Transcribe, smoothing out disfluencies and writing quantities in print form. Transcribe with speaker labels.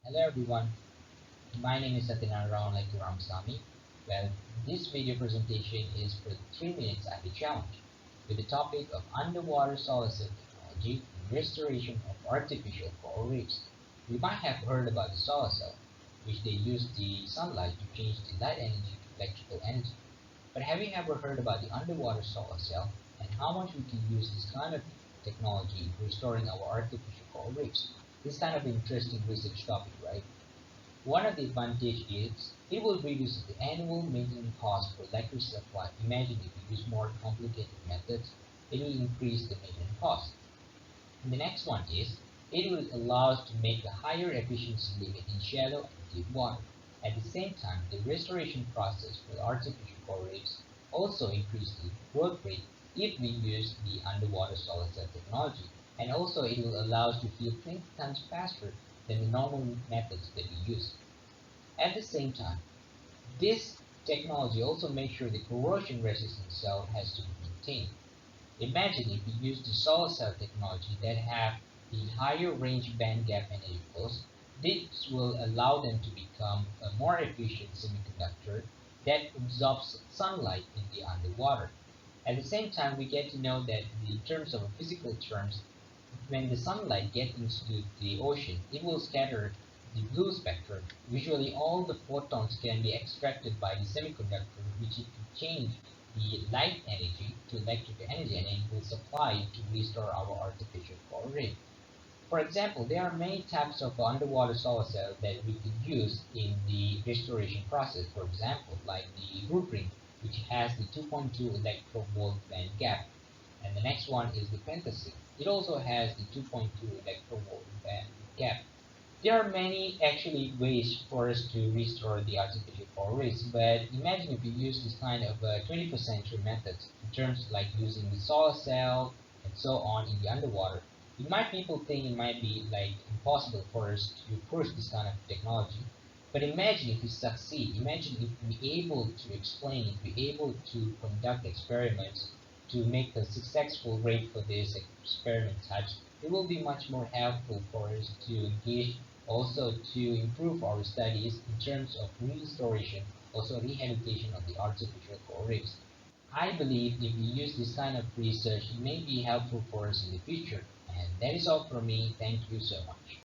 Speaker 1: Hello everyone, my name is Satyanarayana Ramasamy. Well, this video presentation is for the 3 minutes IP challenge with the topic of underwater solar cell technology and restoration of artificial coral reefs. You might have heard about the solar cell, which they use the sunlight to change the light energy to electrical energy. But have you ever heard about the underwater solar cell and how much we can use this kind of technology in restoring our artificial coral reefs? This kind of interesting research topic, right? One of the advantages is it will reduce the annual maintenance cost for electricity supply. Imagine if you use more complicated methods, it will increase the maintenance cost. And the next one is it will allow us to make a higher efficiency limit in shallow and deep water. At the same time, the restoration process for the artificial coral reefs also increase the growth rate if we use the underwater solar cell technology. And also it will allow us to heal 20 times faster than the normal methods that we use. At the same time, this technology also makes sure the corrosion resistant cell has to be maintained. Imagine if we use the solar cell technology that have the higher range band gap energy flows, this will allow them to become a more efficient semiconductor that absorbs sunlight in the underwater. At the same time, we get to know that in terms of physical terms, when the sunlight gets into the ocean, it will scatter the blue spectrum. Usually all the photons can be extracted by the semiconductor, which it can change the light energy to electrical energy and it will supply it to restore our artificial coral reef. For example, there are many types of underwater solar cells that we could use in the restoration process. For example, like the root ring, which has the 2.2 electrovolt band gap. And the next one is the pentasig. It also has the 2.2 electrovolt band gap. There are many actually ways for us to restore the artificial coral reefs, but imagine if you use this kind of 21st century methods in terms like using the solar cell and so on in the underwater. It might people think it might be like impossible for us to push this kind of technology. But imagine if we succeed, imagine if we able to explain, if we able to conduct experiments to make a successful rate for this experiment types, it will be much more helpful for us to engage also to improve our studies in terms of restoration, also rehabilitation of the artificial coral reefs. I believe if we use this kind of research, it may be helpful for us in the future. And that is all from me. Thank you so much.